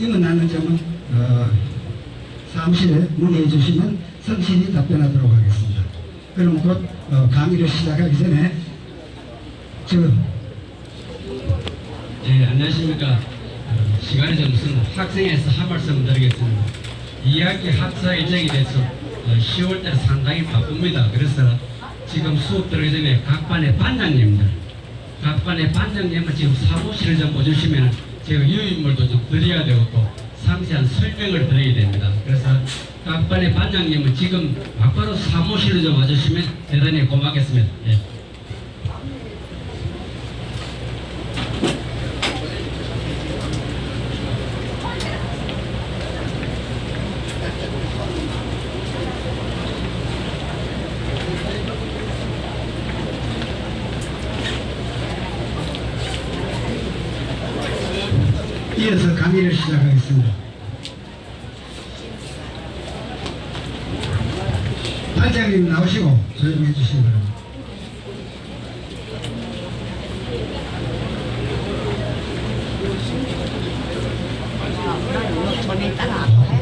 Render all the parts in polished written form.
임원하는 점은 사무실에 문의해 주시면 성실히 답변하도록 하겠습니다. 그럼 곧 강의를 시작하기 전에 네, 안녕하십니까. 시간이 좀 있습니다. 학생에서 한 말씀 드리겠습니다. 2학기 학사 일정에 대해서 10월달 상당히 바쁩니다. 그래서 지금 수업 들어가기 전에 각 반의 반장님들, 지금 사무실을 좀 보주시면 제가 유인물도 좀 드려야 되고 또 상세한 설명을 드려야 됩니다. 그래서 각 반의 반장님은 지금 바로 사무실을 좀 와주시면 대단히 고맙겠습니다. 예. 이어서 강의를 시작하겠습니다. 반장님 나오시고 조용히 해주시기 바랍니다.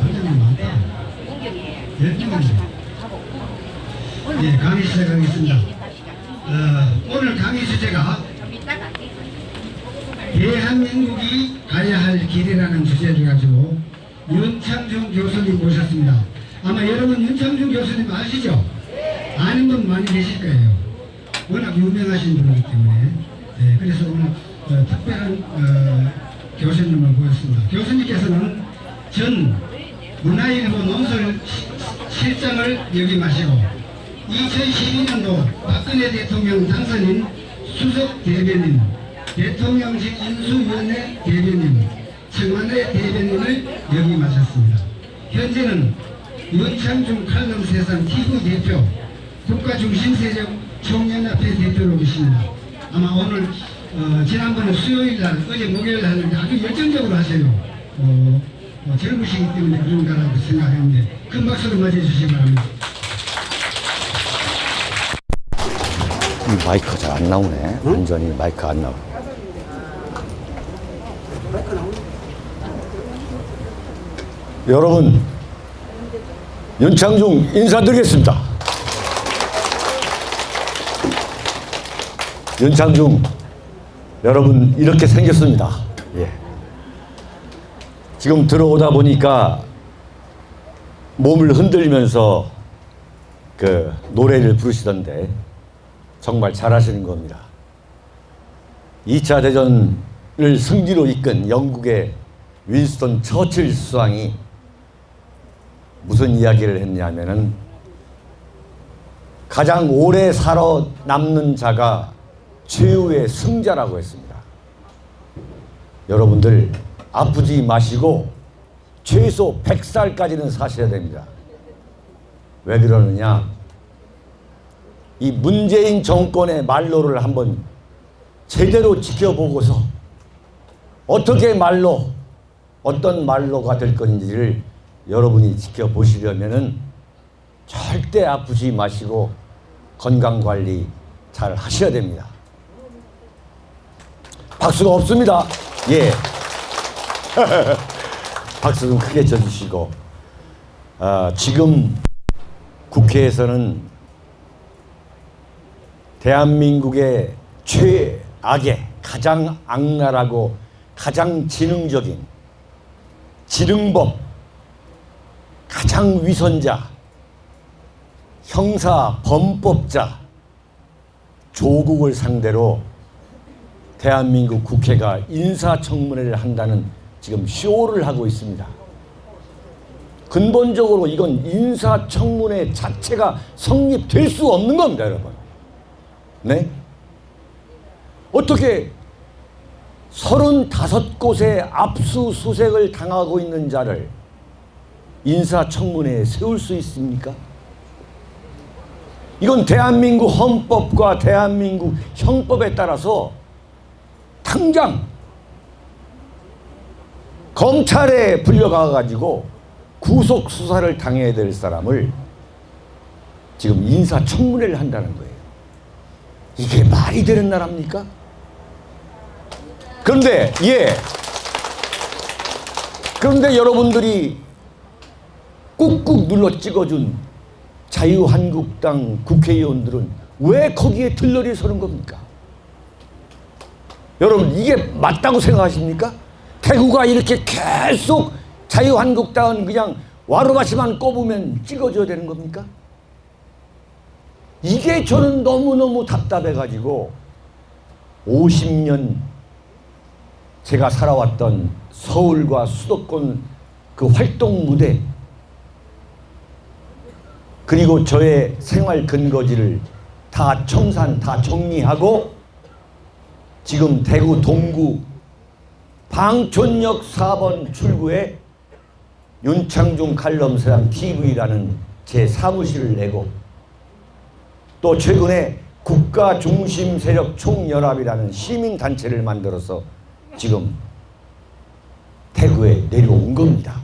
반장님 많다. 예, 강의 시작하겠습니다. 오늘 강의 주제가 대한민국이 가야 할 길이라는 주제를 가지고 윤창중 교수님 모셨습니다. 아마 여러분 윤창중 교수님 아시죠? 아는 분 많이 계실 거예요. 워낙 유명하신 분이기 때문에. 네, 그래서 오늘 특별한 교수님을 모셨습니다. 교수님께서는 전 문화일보 논설 실장을 역임하시고 2012년도 박근혜 대통령 당선인 수석 대변인, 대통령직 인수위원회 대변인, 청와대 대변인을 역임하셨습니다. 현재는 윤창중 칼럼 세상 TV 대표, 국가중심세력 총연합회 대표로 계십니다. 아마 오늘 지난번에 수요일날, 어제 목요일날 하는데 아주 열정적으로 하세요. 젊으시기 때문에 그런가라고 생각했는데 큰 박수로 맞이해주시기 바랍니다. 마이크가 잘 안 나오네. 응? 완전히 마이크 안 나와. 여러분, 윤창중 인사드리겠습니다. 윤창중, 여러분 이렇게 생겼습니다. 예. 지금 들어오다 보니까 몸을 흔들면서 그 노래를 부르시던데 정말 잘하시는 겁니다. 2차 대전을 승리로 이끈 영국의 윈스턴 처칠 수상이 무슨 이야기를 했냐면은 가장 오래 살아남는 자가 최후의 승자라고 했습니다. 여러분들 아프지 마시고 최소 100살까지는 사셔야 됩니다. 왜 그러느냐? 이 문재인 정권의 말로를 한번 제대로 지켜보고서 어떻게 말로, 어떤 말로가 될 건지를 여러분이 지켜보시려면은 절대 아프지 마시고 건강관리 잘 하셔야 됩니다. 박수가 없습니다. 예. 박수 좀 크게 쳐주시고, 지금 국회에서는 대한민국의 최악의 가장 악랄하고 가장 지능적인 지능범, 가장 위선자, 형사 범법자 조국을 상대로 대한민국 국회가 인사청문회를 한다는 지금 쇼를 하고 있습니다. 근본적으로 이건 인사청문회 자체가 성립될 수 없는 겁니다, 여러분. 네? 어떻게 35곳의 압수수색을 당하고 있는 자를 인사청문회에 세울 수 있습니까? 이건 대한민국 헌법과 대한민국 형법에 따라서 당장 검찰에 불려가가지고 구속수사를 당해야 될 사람을 지금 인사청문회를 한다는 거예요. 이게 말이 되는 나라입니까? 그런데 그런데 여러분들이 꾹꾹 눌러 찍어준 자유한국당 국회의원들은 왜 거기에 들러리 서는 겁니까? 여러분 이게 맞다고 생각하십니까? 대구가 이렇게 계속 자유한국당은 그냥 와르바시만 꼽으면 찍어줘야 되는 겁니까? 이게 저는 너무너무 답답해가지고 50년 제가 살아왔던 서울과 수도권 그 활동 무대 그리고 저의 생활 근거지를 다 청산, 다 정리하고 지금 대구 동구 방촌역 4번 출구에 윤창중 칼럼사랑 TV라는 제 사무실을 내고 또 최근에 국가중심 세력 총연합이라는 시민단체를 만들어서 지금 대구에 내려온 겁니다.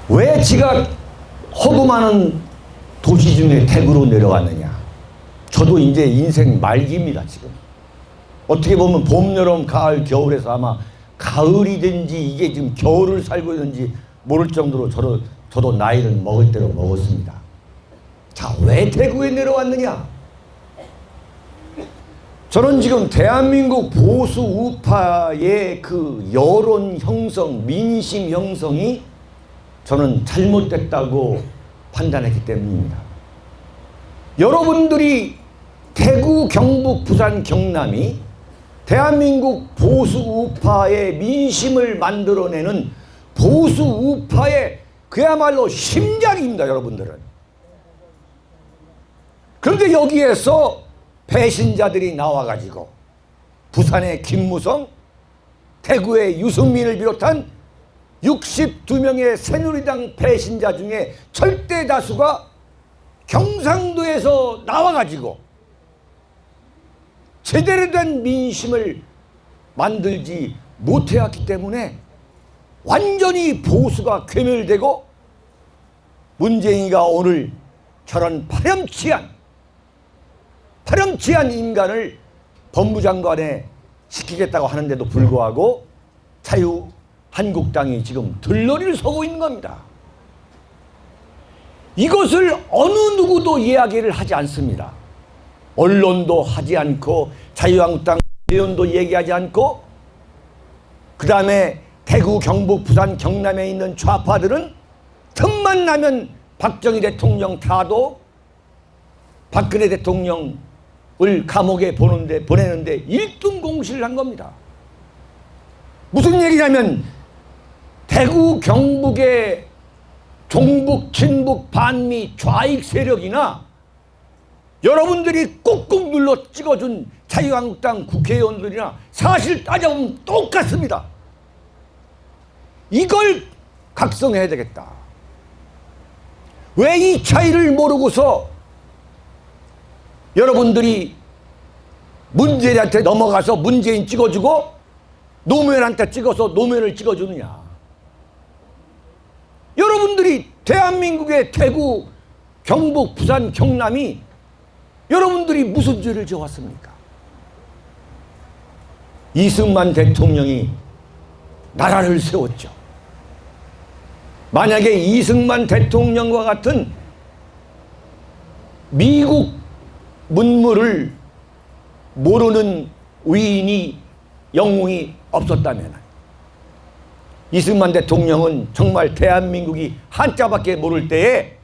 왜 지가 허구 많은 도시 중에 대구로 내려왔느냐? 저도 이제 인생 말기입니다, 지금. 어떻게 보면 봄, 여름, 가을, 겨울에서 아마 가을이든지 이게 지금 겨울을 살고 있는지 모를 정도로 저도 나이를 먹을 대로 먹었습니다. 자, 왜 대구에 내려왔느냐? 저는 지금 대한민국 보수 우파의 그 여론 형성, 민심 형성이 저는 잘못됐다고 판단했기 때문입니다. 여러분들이 대구, 경북, 부산, 경남이 대한민국 보수 우파의 민심을 만들어내는 보수 우파의 그야말로 심장입니다, 여러분들은. 그런데 여기에서 배신자들이 나와가지고 부산의 김무성, 대구의 유승민을 비롯한 62명의 새누리당 배신자 중에 절대 다수가 경상도에서 나와가지고 제대로 된 민심을 만들지 못해왔기 때문에 완전히 보수가 괴멸되고 문재인이가 오늘 저런 파렴치한 인간을 법무장관에 시키겠다고 하는데도 불구하고 자유한국당이 지금 들러리를 서고 있는 겁니다. 이것을 어느 누구도 이야기를 하지 않습니다. 언론도 하지 않고 자유한국당 의원도 얘기하지 않고 그 다음에 대구, 경북, 부산, 경남에 있는 좌파들은 틈만 나면 박정희 대통령 타도 박근혜 대통령을 감옥에 보내는데 1등 공시를 한 겁니다. 무슨 얘기냐면 대구, 경북의 종북, 친북, 반미, 좌익 세력이나 여러분들이 꾹꾹 눌러 찍어준 자유한국당 국회의원들이나 사실 따져보면 똑같습니다. 이걸 각성해야 되겠다. 왜 이 차이를 모르고서 여러분들이 문재인한테 넘어가서 문재인 찍어주고 노무현한테 찍어서 노무현을 찍어주느냐. 여러분들이 대한민국의 대구, 경북, 부산, 경남이 여러분들이 무슨 죄를 지어왔습니까? 이승만 대통령이 나라를 세웠죠. 만약에 이승만 대통령과 같은 미국 문물을 모르는 위인이 영웅이 없었다면 이승만 대통령은 정말 대한민국이 한자밖에 모를 때에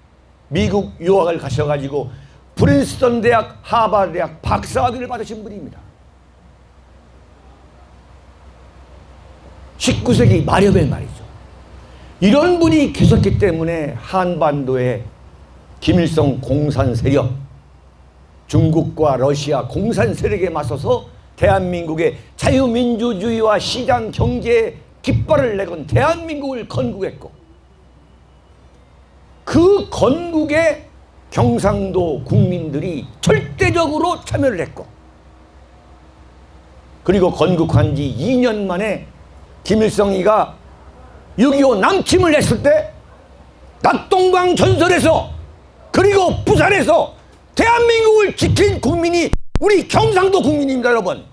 미국 유학을 가셔가지고 프린스턴 대학, 하버드 대학 박사학위를 받으신 분입니다. 19세기 말엽에 말이죠. 이런 분이 계셨기 때문에 한반도에 김일성 공산 세력, 중국과 러시아 공산 세력에 맞서서 대한민국의 자유민주주의와 시장 경제에 깃발을 내건 대한민국을 건국했고 그 건국에 경상도 국민들이 절대적으로 참여를 했고 그리고 건국한 지 2년 만에 김일성이가 6.25 남침을 했을 때 낙동강 전설에서 그리고 부산에서 대한민국을 지킨 국민이 우리 경상도 국민입니다, 여러분.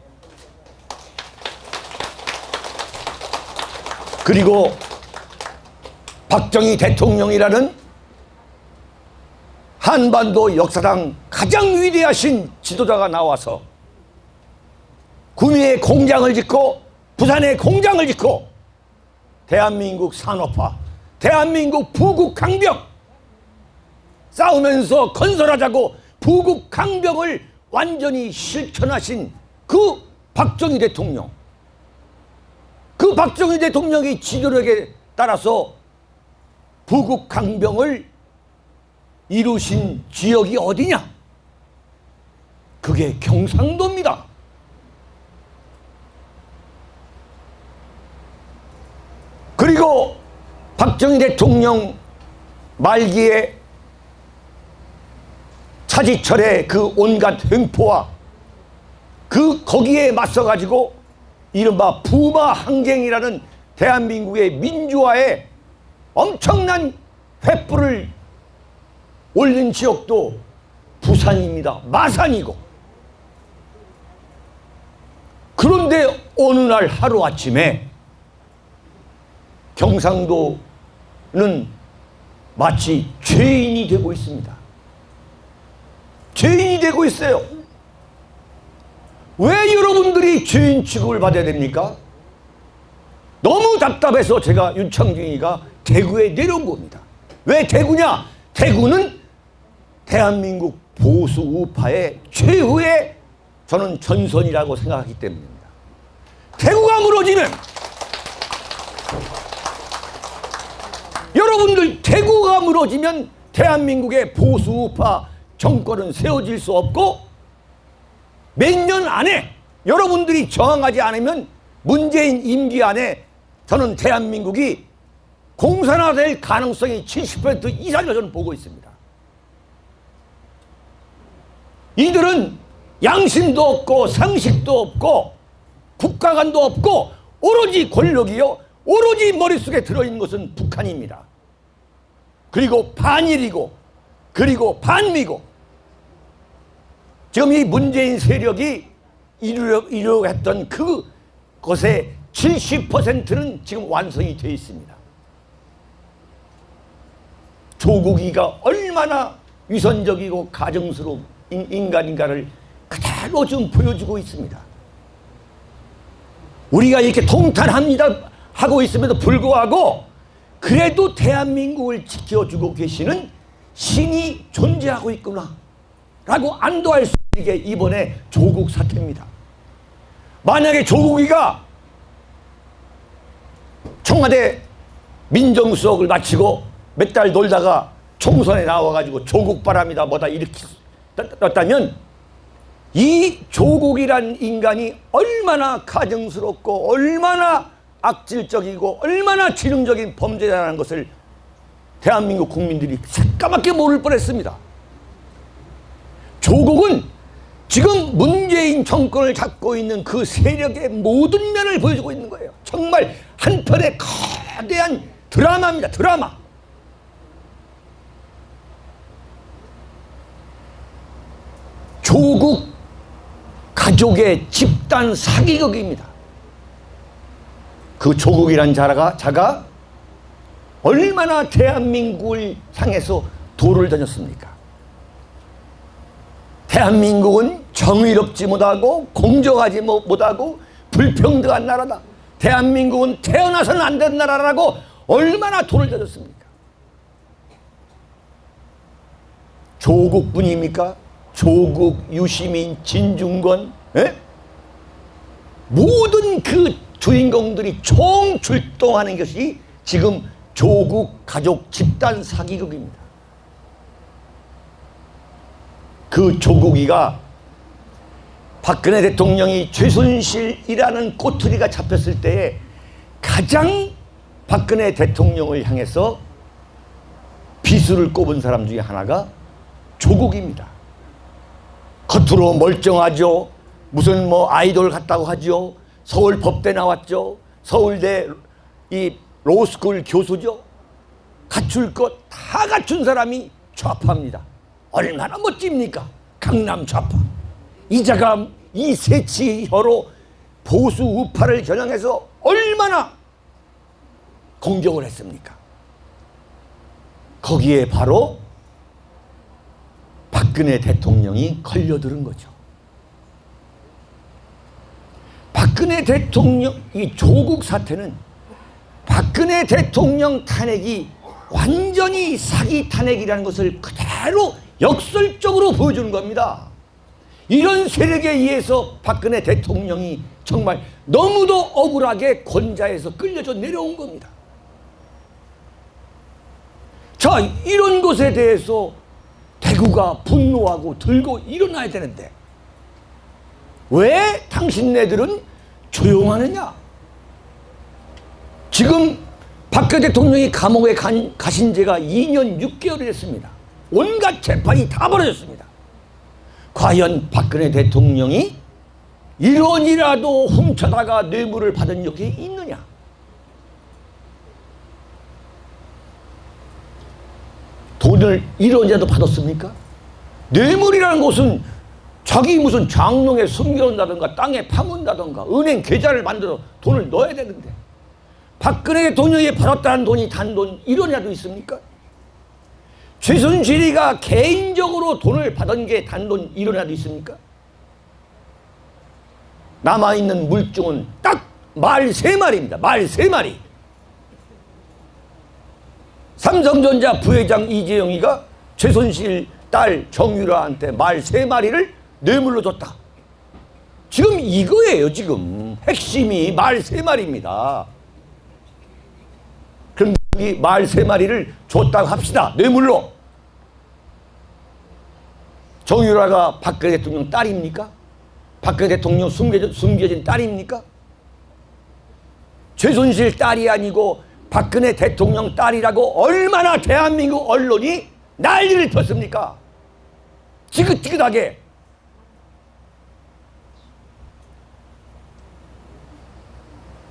그리고 박정희 대통령이라는 한반도 역사상 가장 위대하신 지도자가 나와서 구미에 공장을 짓고 부산에 공장을 짓고 대한민국 산업화, 대한민국 부국 강병 싸우면서 건설하자고 부국 강병을 완전히 실천하신 그 박정희 대통령, 그 박정희 대통령의 지도력에 따라서 부국 강병을 이루신 지역이 어디냐? 그게 경상도입니다. 그리고 박정희 대통령 말기에 차지철의 그 온갖 횡포와 거기에 맞서 가지고 이른바 부마 항쟁이라는 대한민국의 민주화에 엄청난 횃불을 올린 지역도 부산입니다. 마산이고. 그런데 어느 날 하루아침에 경상도는 마치 죄인이 되고 있습니다. 죄인이 되고 있어요. 왜 여러분들이 죄인 취급을 받아야 됩니까? 너무 답답해서 제가 윤창중이가 대구에 내려온 겁니다. 왜 대구냐? 대구는 대한민국 보수 우파의 최후의 저는 전선이라고 생각하기 때문입니다. 대구가 무너지면 여러분들 대구가 무너지면 대한민국의 보수 우파 정권은 세워질 수 없고 몇 년 안에 여러분들이 저항하지 않으면 문재인 임기 안에 저는 대한민국이 공산화될 가능성이 70% 이상을 저는 보고 있습니다. 이들은 양심도 없고 상식도 없고 국가관도 없고 오로지 권력이요, 오로지 머릿속에 들어있는 것은 북한입니다. 그리고 반일이고 그리고 반미고 지금 이 문재인 세력이 이루려고 했던 그것의 70%는 지금 완성이 되어 있습니다. 조국이가 얼마나 위선적이고 가정스러운 인간인가를 그대로 지금 보여주고 있습니다. 우리가 이렇게 통탄합니다 하고 있음에도 불구하고 그래도 대한민국을 지켜주고 계시는 신이 존재하고 있구나 라고 안도할 수 있게 이번에 조국 사태입니다. 만약에 조국이가 청와대 민정수석을 마치고 몇 달 놀다가 총선에 나와가지고 조국바람이다 뭐다 이렇게 떴다면 이 조국이란 인간이 얼마나 가증스럽고 얼마나 악질적이고 얼마나 지능적인 범죄자라는 것을 대한민국 국민들이 새까맣게 모를 뻔했습니다. 조국은 지금 문재인 정권을 잡고 있는 그 세력의 모든 면을 보여주고 있는 거예요. 정말 한편의 거대한 드라마입니다. 드라마. 조국 가족의 집단 사기극입니다. 그 조국이란 자가 얼마나 대한민국을 향해서 돌을 던졌습니까? 대한민국은 정의롭지 못하고 공정하지 못하고 불평등한 나라다. 대한민국은 태어나서는 안 되는 나라라고 얼마나 돌을 던졌습니까? 조국뿐입니까? 조국, 유시민, 진중권, 모든 그 주인공들이 총 출동하는 것이 지금 조국 가족 집단 사기극입니다. 그 조국이가 박근혜 대통령이 최순실이라는 꼬투리가 잡혔을 때에 가장 박근혜 대통령을 향해서 비수를 꼽은 사람 중에 하나가 조국입니다. 겉으로 멀쩡하죠. 무슨 뭐 아이돌 같다고 하죠. 서울 법대 나왔죠. 서울대 이 로스쿨 교수죠. 갖출 것 다 갖춘 사람이 좌파입니다. 얼마나 멋집니까? 강남 좌파. 이자가 이 새치 혀로 보수 우파를 겨냥해서 얼마나 공격을 했습니까? 거기에 바로 박근혜 대통령이 걸려들은 거죠. 박근혜 대통령, 이 조국 사태는 박근혜 대통령 탄핵이 완전히 사기 탄핵이라는 것을 그대로 역설적으로 보여주는 겁니다. 이런 세력에 의해서 박근혜 대통령이 정말 너무도 억울하게 권좌에서 끌려져 내려온 겁니다. 자, 이런 것에 대해서 대구가 분노하고 들고 일어나야 되는데 왜 당신네들은 조용하느냐? 지금 박근혜 대통령이 감옥에 가신 지가 2년 6개월이 됐습니다. 온갖 재판이 다 벌어졌습니다. 과연 박근혜 대통령이 1원이라도 훔쳐다가 뇌물을 받은 적이 있느냐? 돈을 1원이라도 받았습니까? 뇌물이라는 것은 자기 무슨 장롱에 숨겨놓는다든가 땅에 파문다든가 은행 계좌를 만들어 돈을 넣어야 되는데 박근혜 대통령이 받았다는 돈이 단돈 1원이라도 있습니까? 최순실이가 개인적으로 돈을 받은 게 단돈 1원이라도 있습니까? 남아있는 물증은 딱 말 3마리입니다. 말 3마리. 삼성전자 부회장 이재용이가 최순실 딸 정유라한테 말 3마리를 뇌물로 줬다. 지금 이거예요. 지금 핵심이 말 3마리입니다. 그럼 이 말 3마리를 줬다고 합시다. 뇌물로. 정유라가 박근혜 대통령 딸입니까? 박근혜 대통령 숨겨진 딸입니까? 최순실 딸이 아니고 박근혜 대통령 딸이라고 얼마나 대한민국 언론이 난리를 폈습니까? 지긋지긋하게.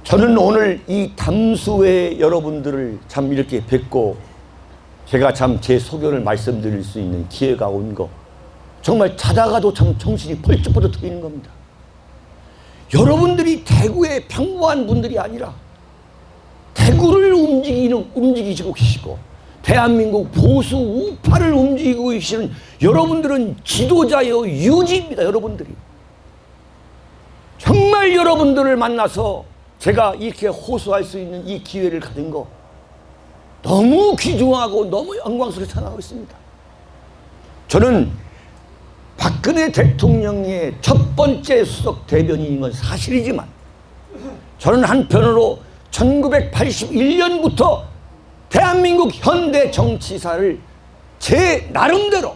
저는 오늘 이 담수회 여러분들을 참 이렇게 뵙고 제가 참 제 소견을 말씀드릴 수 있는 기회가 온 거 정말 자다가도 참 정신이 벌쩍벌쩍 트이는 겁니다. 여러분들이 대구의 평범한 분들이 아니라 대구를 움직이시고 계시고 대한민국 보수 우파를 움직이고 계시는 여러분들은 지도자여 유지입니다. 여러분들이 정말 여러분들을 만나서 제가 이렇게 호소할 수 있는 이 기회를 가진 거 너무 귀중하고 너무 영광스럽게 생각하고 있습니다. 저는 박근혜 대통령의 첫 번째 수석 대변인인 건 사실이지만 저는 한편으로 1981년부터 대한민국 현대 정치사를 제 나름대로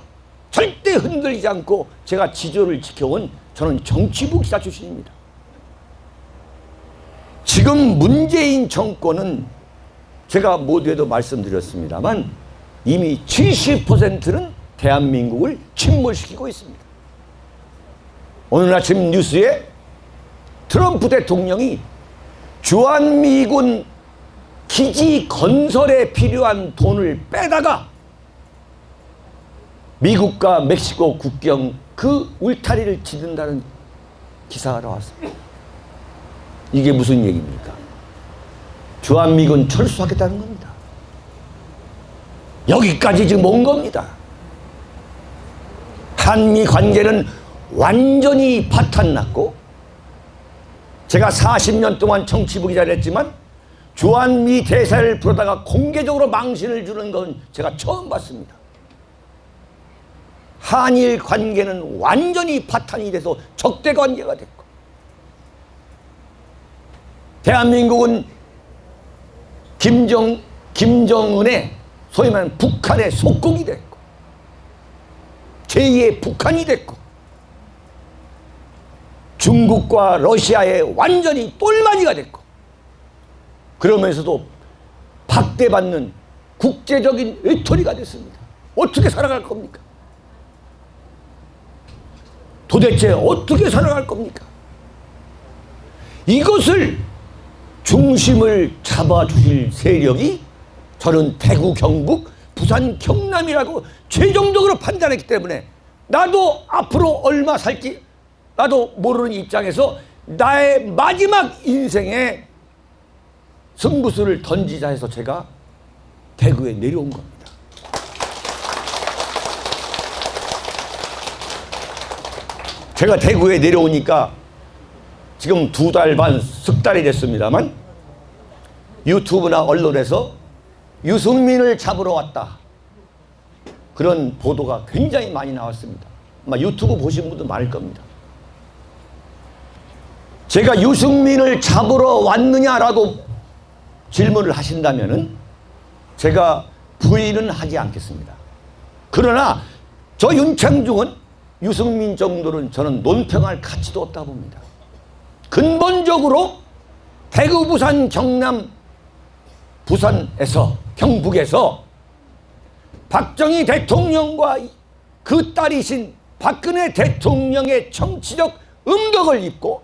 절대 흔들리지 않고 제가 지조를 지켜온 저는 정치부 기자 출신입니다. 지금 문재인 정권은 제가 모두에도 말씀드렸습니다만 이미 70%는 대한민국을 침몰시키고 있습니다. 오늘 아침 뉴스에 트럼프 대통령이 주한미군 기지 건설에 필요한 돈을 빼다가 미국과 멕시코 국경 그 울타리를 짓는다는 기사가 나왔습니다. 이게 무슨 얘기입니까? 주한미군 철수하겠다는 겁니다. 여기까지 지금 온 겁니다. 한미 관계는 완전히 파탄났고 제가 40년 동안 정치부 기자를 했지만 주한미 대사를 부르다가 공개적으로 망신을 주는 건 제가 처음 봤습니다. 한일 관계는 완전히 파탄이 돼서 적대 관계가 됐고 대한민국은 김정은의 소위 말하는 북한의 속국이 됐고 제2의 북한이 됐고 중국과 러시아의 완전히 똘마니가 됐고 그러면서도 박대받는 국제적인 외톨이가 됐습니다. 어떻게 살아갈 겁니까? 도대체 어떻게 살아갈 겁니까? 이것을 중심을 잡아주실 세력이 저는 대구 경북 부산, 경남이라고 최종적으로 판단했기 때문에 나도 앞으로 얼마 살지 나도 모르는 입장에서 나의 마지막 인생에 승부수를 던지자 해서 제가 대구에 내려온 겁니다. 제가 대구에 내려오니까 지금 2달 반, 석 달이 됐습니다만 유튜브나 언론에서 유승민을 잡으러 왔다, 그런 보도가 굉장히 많이 나왔습니다. 아마 유튜브 보신 분도 많을 겁니다. 제가 유승민을 잡으러 왔느냐라고 질문을 하신다면은 제가 부인은 하지 않겠습니다. 그러나 저 윤창중은 유승민 정도는 저는 논평할 가치도 없다고 봅니다. 근본적으로 대구, 부산, 경남, 부산에서, 경북에서 박정희 대통령과 그 딸이신 박근혜 대통령의 정치적 음덕을 입고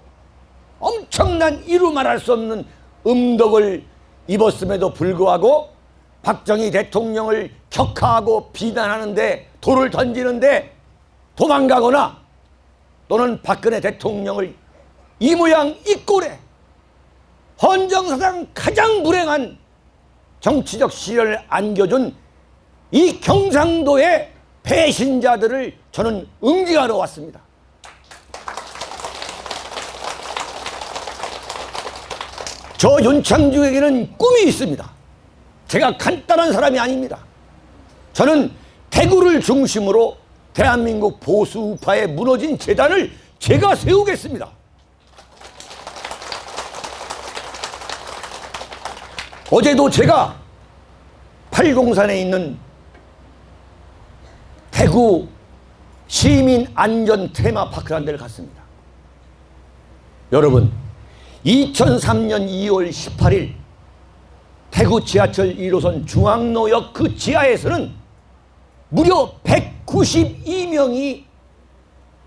엄청난 이루 말할 수 없는 음덕을 입었음에도 불구하고 박정희 대통령을 격하하고 비난하는데, 돌을 던지는데 도망가거나 또는 박근혜 대통령을 이 모양 이 꼴에 헌정사상 가장 불행한 정치적 시련을 안겨준 이 경상도의 배신자들을 저는 응징하러 왔습니다. 저 윤창중에게는 꿈이 있습니다. 제가 간단한 사람이 아닙니다. 저는 대구를 중심으로 대한민국 보수 우파의 무너진 재단을 제가 세우겠습니다. 어제도 제가 팔공산에 있는 대구 시민 안전 테마파크라는 데를 갔습니다. 여러분, 2003년 2월 18일 대구 지하철 1호선 중앙로역 그 지하에서는 무려 192명이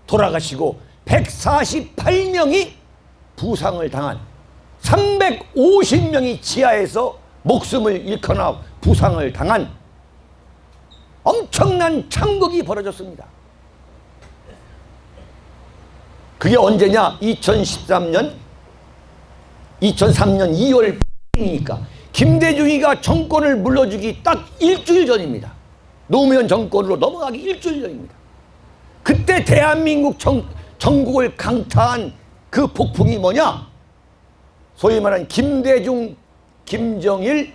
돌아가시고 148명이 부상을 당한, 350명이 지하에서 목숨을 잃거나 부상을 당한 엄청난 참극이 벌어졌습니다. 그게 언제냐? 2003년 2월 8일이니까 김대중이가 정권을 물러주기 딱 일주일 전입니다. 노무현 정권으로 넘어가기 일주일 전입니다. 그때 대한민국 전국을 강타한 그 폭풍이 뭐냐? 소위 말하는 김대중, 김정일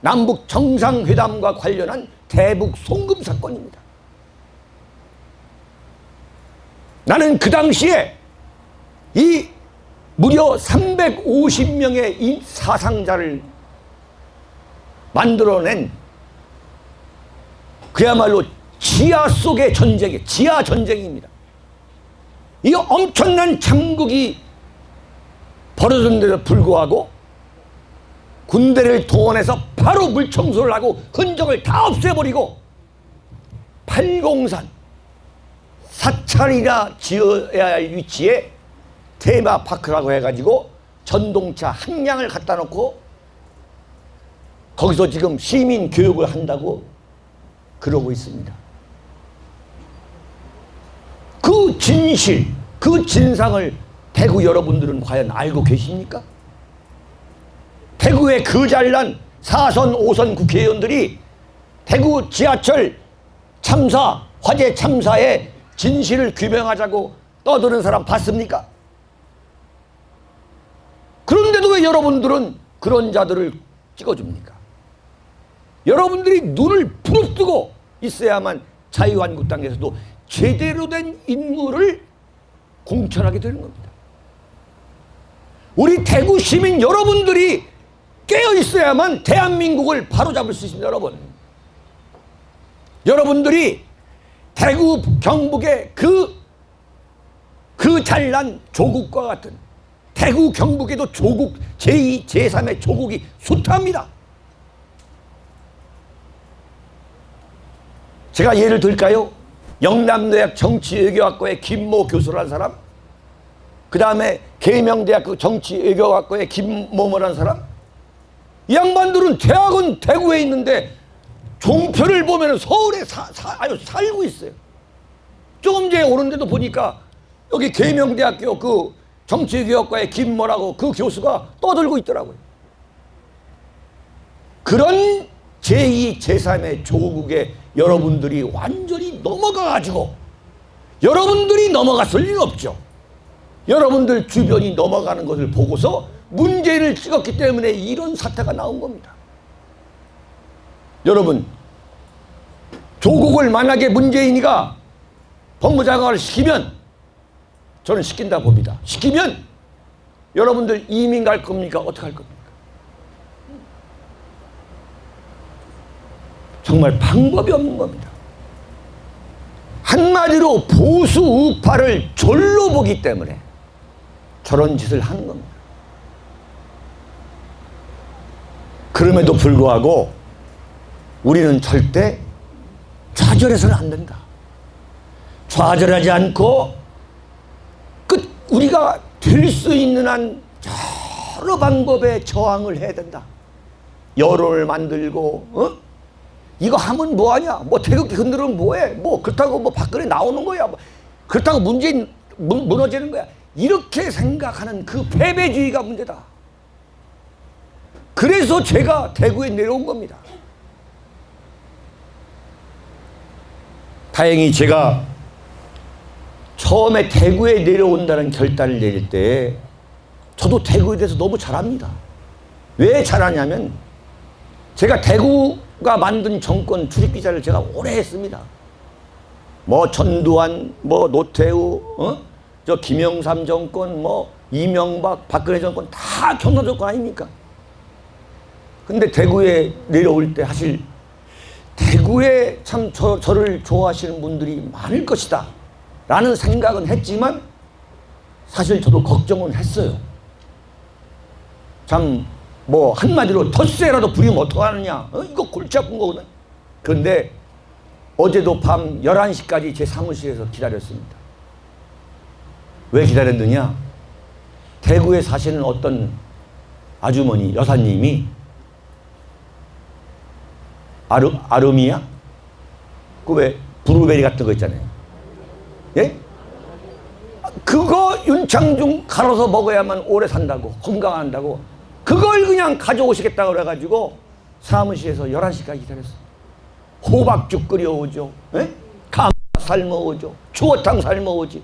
남북 정상회담과 관련한 대북 송금 사건입니다. 나는 그 당시에 이 무려 350명의 사상자를 만들어낸 그야말로 지하 속의 전쟁이, 지하 전쟁입니다. 이 엄청난 참극이 벌어졌는데도 불구하고 군대를 동원해서 바로 물청소를 하고 흔적을 다 없애버리고 팔공산, 사찰이나 지어야 할 위치에 테마파크라고 해가지고 전동차 한 량을 갖다 놓고 거기서 지금 시민 교육을 한다고 그러고 있습니다. 그 진실, 그 진상을 대구 여러분들은 과연 알고 계십니까? 대구의 그 잘난 4선, 5선 국회의원들이 대구 지하철 참사, 화재 참사의 진실을 규명하자고 떠드는 사람 봤습니까? 그런데도 왜 여러분들은 그런 자들을 찍어줍니까? 여러분들이 눈을 부릅뜨고 있어야만 자유한국당에서도 제대로 된 인물을 공천하게 되는 겁니다. 우리 대구 시민 여러분들이 깨어 있어야만 대한민국을 바로잡을 수 있습니다. 여러분들이 대구 경북의 그 잘난 조국과 같은, 대구 경북에도 조국 제2, 제3의 조국이 숱합니다. 제가 예를 들까요? 영남대학 정치외교학과의 김모 교수라는 사람, 그 다음에 계명대학교 정치외교학과의 김모모라는 사람, 이 양반들은 대학은 대구에 있는데 종표를 보면 서울에 아주 살고 있어요. 조금 전에 오는데도 보니까 여기 계명대학교 그 정치교육과의 김모라고 그 교수가 떠들고 있더라고요. 그런 제2, 제3의 조국에 여러분들이 완전히 넘어가가지고 여러분들이 넘어갔을 리는 없죠. 여러분들 주변이 넘어가는 것을 보고서 문재인을 찍었기 때문에 이런 사태가 나온 겁니다. 여러분, 조국을 만약에 문재인이가 법무장관을 시키면 저는 시킨다 봅니다. 시키면 여러분들 이민 갈 겁니까? 어떻게 할 겁니까? 정말 방법이 없는 겁니다. 한마디로 보수 우파를 졸로 보기 때문에 저런 짓을 하는 겁니다. 그럼에도 불구하고 우리는 절대 좌절해서는 안 된다. 좌절하지 않고 우리가 될 수 있는 한 여러 방법에 저항을 해야 된다. 여론을 만들고 이거 하면 뭐하냐? 뭐 태극기 흔들면 뭐해? 뭐 그렇다고 뭐 박근혜 나오는 거야? 뭐 그렇다고 문재인 무너지는 거야? 이렇게 생각하는 그 패배주의가 문제다. 그래서 제가 대구에 내려온 겁니다. 다행히 제가 처음에 대구에 내려온다는 결단을 내릴 때 저도 대구에 대해서 너무 잘 압니다. 왜 잘하냐면 제가 대구가 만든 정권 출입기자를 제가 오래 했습니다. 뭐 전두환, 뭐 노태우, 저 김영삼 정권, 뭐 이명박, 박근혜 정권 다 경선 정권 아닙니까? 근데 대구에 내려올 때 사실 대구에 참 저를 좋아하시는 분들이 많을 것이다 라는 생각은 했지만 사실 저도 걱정은 했어요. 참 뭐 한마디로 텃세라도 부리면 어떡하느냐, 이거 골치 아픈 거거든. 그런데 어제도 밤 11시까지 제 사무실에서 기다렸습니다. 왜 기다렸느냐? 대구에 사시는 어떤 아주머니 여사님이 아르미야? 그 왜 브루베리 같은 거 있잖아요. 예? 그거 윤창중 갈아서 먹어야만 오래 산다고, 건강한다고, 그걸 그냥 가져오시겠다고 그래가지고 사무실에서 11시까지 기다렸어요. 호박죽 끓여오죠. 예? 감자 삶아오죠. 추어탕 삶아오지.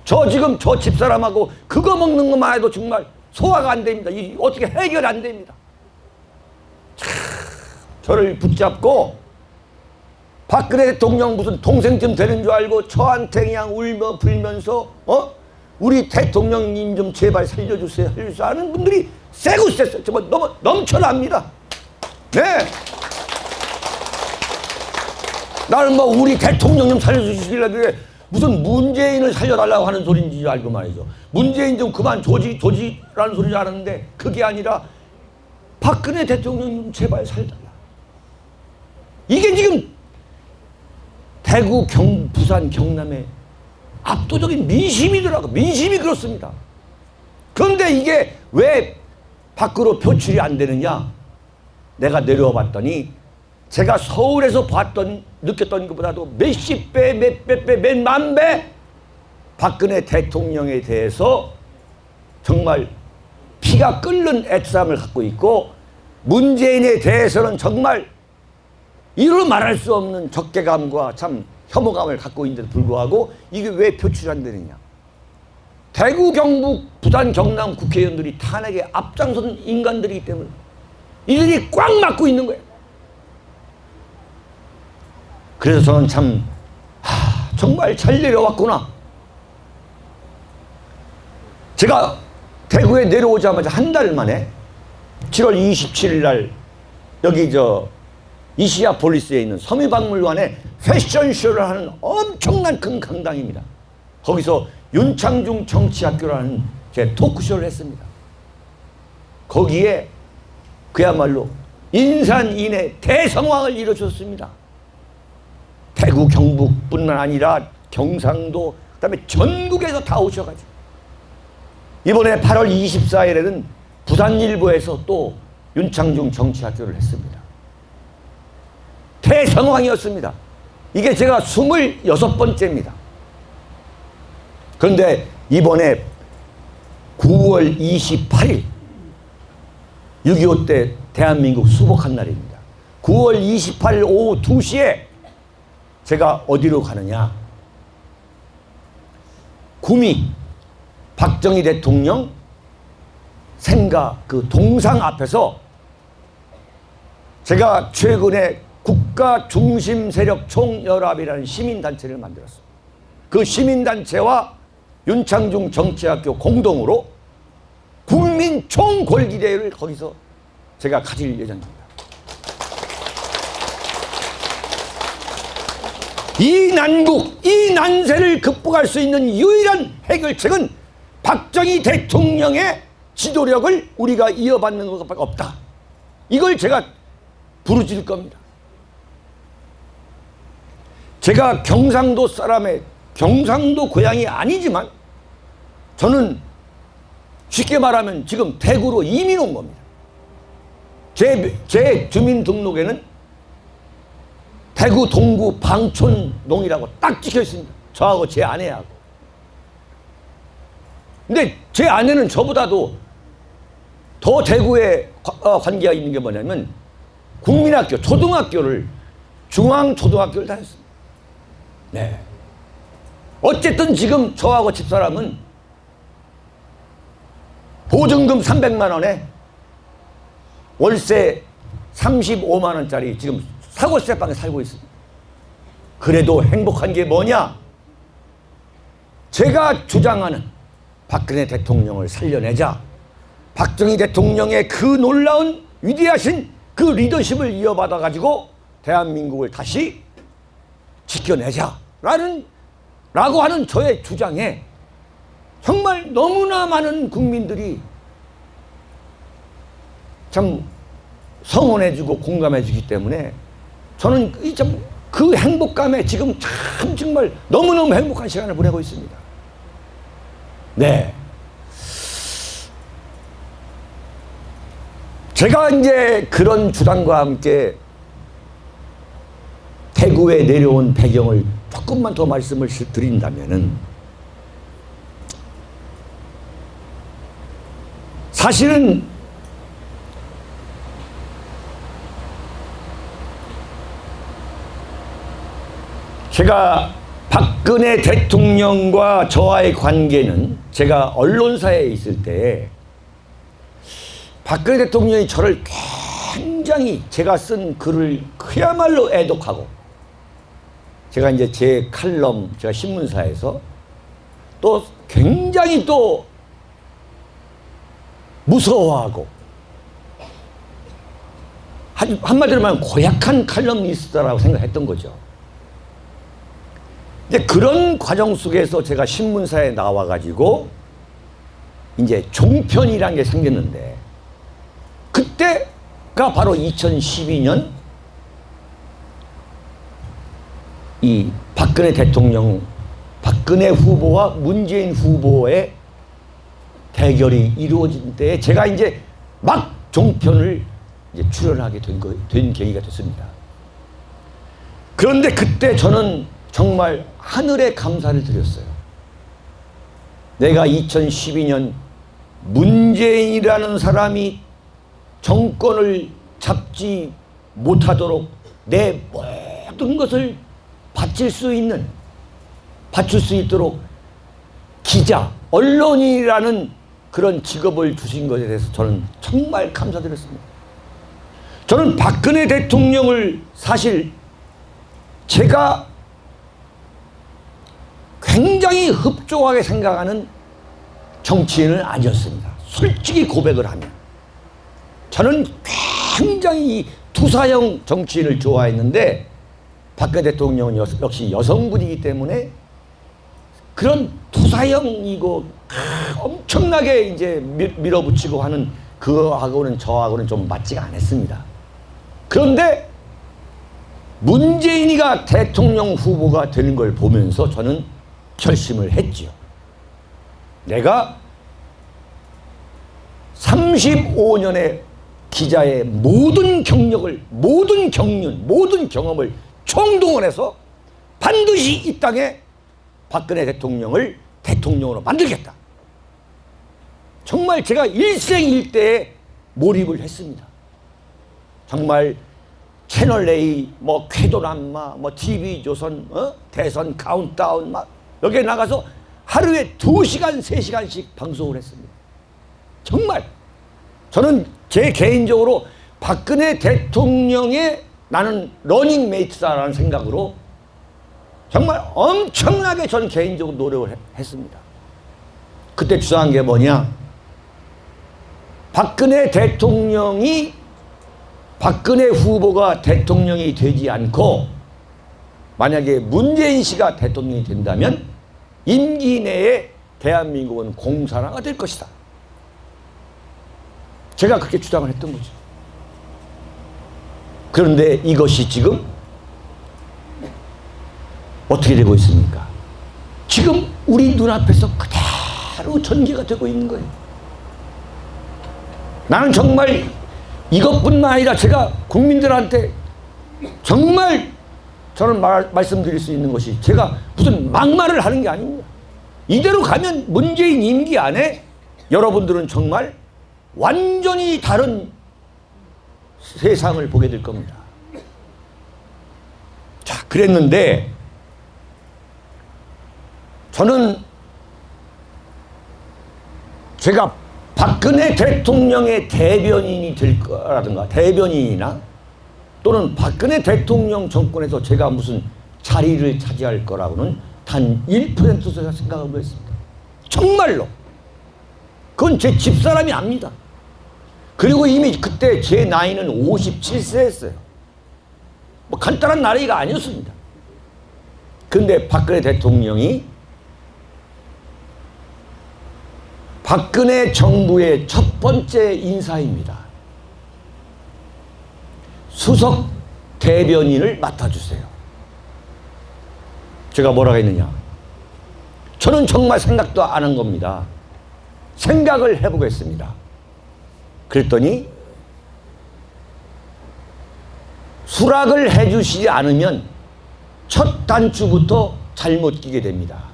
저 지금 저 집사람하고 그거 먹는 것만 해도 정말 소화가 안 됩니다. 어떻게 해결 안 됩니다. 저를 붙잡고 박근혜 대통령 무슨 동생쯤 되는 줄 알고 저한테 그냥 울며 불면서 우리 대통령님 좀 제발 살려주세요 하는 분들이 세고 셌어요. 정말 너무 넘쳐납니다. 네. 나는 뭐 우리 대통령 좀 살려주시길래 무슨 문재인을 살려달라고 하는 소리인지 알고 말이죠. 문재인 좀 그만 조지라는 소리를 알았는데 그게 아니라 박근혜 대통령님 제발 살려달라. 이게 지금 대구, 부산, 경남의 압도적인 민심이더라고. 민심이 그렇습니다. 그런데 이게 왜 밖으로 표출이 안 되느냐? 내가 내려와 봤더니 제가 서울에서 느꼈던 것보다도 몇십 배, 몇백 배, 몇만 배 박근혜 대통령에 대해서 정말 피가 끓는 애틋함을 갖고 있고 문재인에 대해서는 정말 이루 말할 수 없는 적개감과 참 혐오감을 갖고 있는데도 불구하고 이게 왜 표출이 안 되느냐? 대구, 경북, 부산, 경남 국회의원들이 탄핵에 앞장선 인간들이기 때문에 이들이 꽉 막고 있는 거예요. 그래서 저는 참 정말 잘 내려왔구나. 제가 대구에 내려오자마자 한 달 만에 7월 27일 날 여기 이시아폴리스에 있는 섬유박물관에 패션쇼를 하는 엄청난 큰 강당입니다. 거기서 윤창중 정치학교라는 제 토크쇼를 했습니다. 거기에 그야말로 인산인해 대성황을 이루어줬습니다. 대구, 경북뿐만 아니라 경상도, 그다음에 전국에서 다 오셔가지고 이번에 8월 24일에는 부산일보에서 또 윤창중 정치학교를 했습니다. 대성황이었습니다. 이게 제가 26번째입니다. 그런데 이번에 9월 28일 6.25 때 대한민국 수복한 날입니다. 9월 28일 오후 2시에 제가 어디로 가느냐, 구미 박정희 대통령 생가 그 동상 앞에서 제가 최근에 국가 중심 세력 총연합이라는 시민단체를 만들었습니다. 그 시민단체와 윤창중 정치학교 공동으로 국민 총궐기대회를 거기서 제가 가질 예정입니다. 이 난국, 이 난세를 극복할 수 있는 유일한 해결책은 박정희 대통령의 지도력을 우리가 이어받는 것밖에 없다. 이걸 제가 부르짖을 겁니다. 제가 경상도 사람의 경상도 고향이 아니지만 저는 쉽게 말하면 지금 대구로 이민 온 겁니다. 제 주민등록에는 대구 동구 방촌동이라고 딱 찍혀 있습니다. 저하고 제 아내하고. 근데 제 아내는 저보다도 더 대구에 관계가 있는 게 뭐냐면 국민학교, 초등학교를, 중앙초등학교를 다녔습니다. 네. 어쨌든 지금 저하고 집사람은 보증금 300만 원에 월세 35만 원짜리 지금 사골세방에 살고 있습니다. 그래도 행복한 게 뭐냐? 제가 주장하는 박근혜 대통령을 살려내자, 박정희 대통령의 그 놀라운 위대하신 그 리더십을 이어받아 가지고 대한민국을 다시 지켜내자 라고 하는 저의 주장에 정말 너무나 많은 국민들이 참 성원해주고 공감해주기 때문에 저는 그 행복감에 지금 참 정말 너무너무 행복한 시간을 보내고 있습니다. 네. 제가 이제 그런 주장과 함께 대구에 내려온 배경을 조금만 더 말씀을 드린다면은, 사실은 제가 박근혜 대통령과 저와의 관계는 제가 언론사에 있을 때 박근혜 대통령이 저를 굉장히 제가 쓴 글을 그야말로 애독하고, 제가 이제 제 칼럼, 제가 신문사에서 또 굉장히 또 무서워하고, 한마디로 말하면 고약한 칼럼니스트라고 생각했던 거죠. 근데 그런 과정 속에서 제가 신문사에 나와가지고 이제 종편이라는 게 생겼는데, 그때가 바로 2012년 이 박근혜 대통령, 박근혜 후보와 문재인 후보의 대결이 이루어진 때에 제가 이제 막 종편을 이제 출연하게 된 계기가 됐습니다. 그런데 그때 저는 정말 하늘에 감사를 드렸어요. 내가 2012년 문재인이라는 사람이 정권을 잡지 못하도록 내 모든 것을 바칠 수 있도록 기자, 언론인이라는 그런 직업을 주신 것에 대해서 저는 정말 감사드렸습니다. 저는 박근혜 대통령을 사실 제가 굉장히 흡족하게 생각하는 정치인은 아니었습니다. 솔직히 고백을 하면. 저는 굉장히 이 투사형 정치인을 좋아했는데 박근혜 대통령은 역시 여성분이기 때문에 그런 투사형이고 엄청나게 이제 밀어붙이고 하는 그거하고는 저하고는 좀 맞지가 않았습니다. 그런데 문재인이가 대통령 후보가 되는 걸 보면서 저는 결심을 했지요. 내가 35년의 기자의 모든 경력을, 모든 경륜, 모든 경험을 총동원해서 반드시 이 땅에 박근혜 대통령을 대통령으로 만들겠다. 정말 제가 일생일대에 몰입을 했습니다. 정말 채널A, 뭐 쾌도남마, 뭐 TV조선, 대선 카운트다운 막 여기에 나가서 하루에 2시간, 3시간씩 방송을 했습니다. 정말 저는 제 개인적으로 박근혜 대통령의 나는 러닝메이트다라는 생각으로 정말 엄청나게 전 개인적으로 노력을 했습니다. 그때 주장한 게 뭐냐? 박근혜 후보가 대통령이 되지 않고 만약에 문재인 씨가 대통령이 된다면 임기 내에 대한민국은 공산화가 될 것이다. 제가 그렇게 주장을 했던 거죠. 그런데 이것이 지금 어떻게 되고 있습니까? 지금 우리 눈앞에서 그대로 전개가 되고 있는 거예요. 나는 정말 이것뿐만 아니라 제가 국민들한테 정말 저는 말씀드릴 수 있는 것이 제가 무슨 막말을 하는 게 아닙니다. 이대로 가면 문재인 임기 안에 여러분들은 정말 완전히 다른 세상을 보게 될 겁니다. 자, 그랬는데 저는 제가 박근혜 대통령의 대변인이 될 거라든가 대변인이나 또는 박근혜 대통령 정권에서 제가 무슨 자리를 차지할 거라고는 단 1%도 제가 생각을 못했습니다. 정말로. 그건 제 집사람이 압니다. 그리고 이미 그때 제 나이는 57세였어요. 뭐 간단한 나이가 아니었습니다. 그런데 박근혜 대통령이 박근혜 정부의 첫 번째 인사입니다. 수석 대변인을 맡아주세요. 제가 뭐라고 했느냐? 저는 정말 생각도 안 한 겁니다. 생각을 해보겠습니다. 그랬더니 수락을 해주시지 않으면 첫 단추부터 잘못 끼게 됩니다.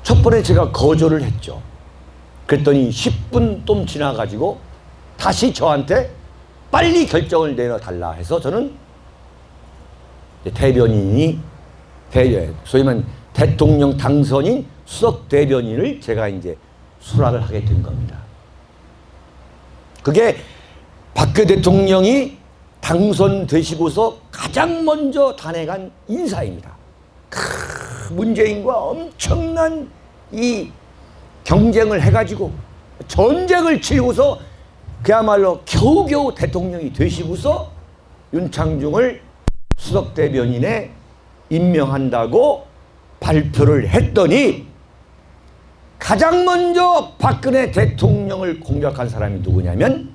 첫 번에 제가 거절을 했죠. 그랬더니 10분 좀 지나가지고 다시 저한테 빨리 결정을 내려달라 해서 저는 대변인이 소위 말하면 대통령 당선인 수석 대변인을 제가 이제 수락을 하게 된 겁니다. 그게 박근혜 대통령이 당선되시고서 가장 먼저 단행한 인사입니다. 문재인과 엄청난 이 경쟁을 해가지고 전쟁을 치르고서 그야말로 겨우겨우 대통령이 되시고서 윤창중을 수석 대변인에 임명한다고 발표를 했더니 가장 먼저 박근혜 대통령을 공격한 사람이 누구냐면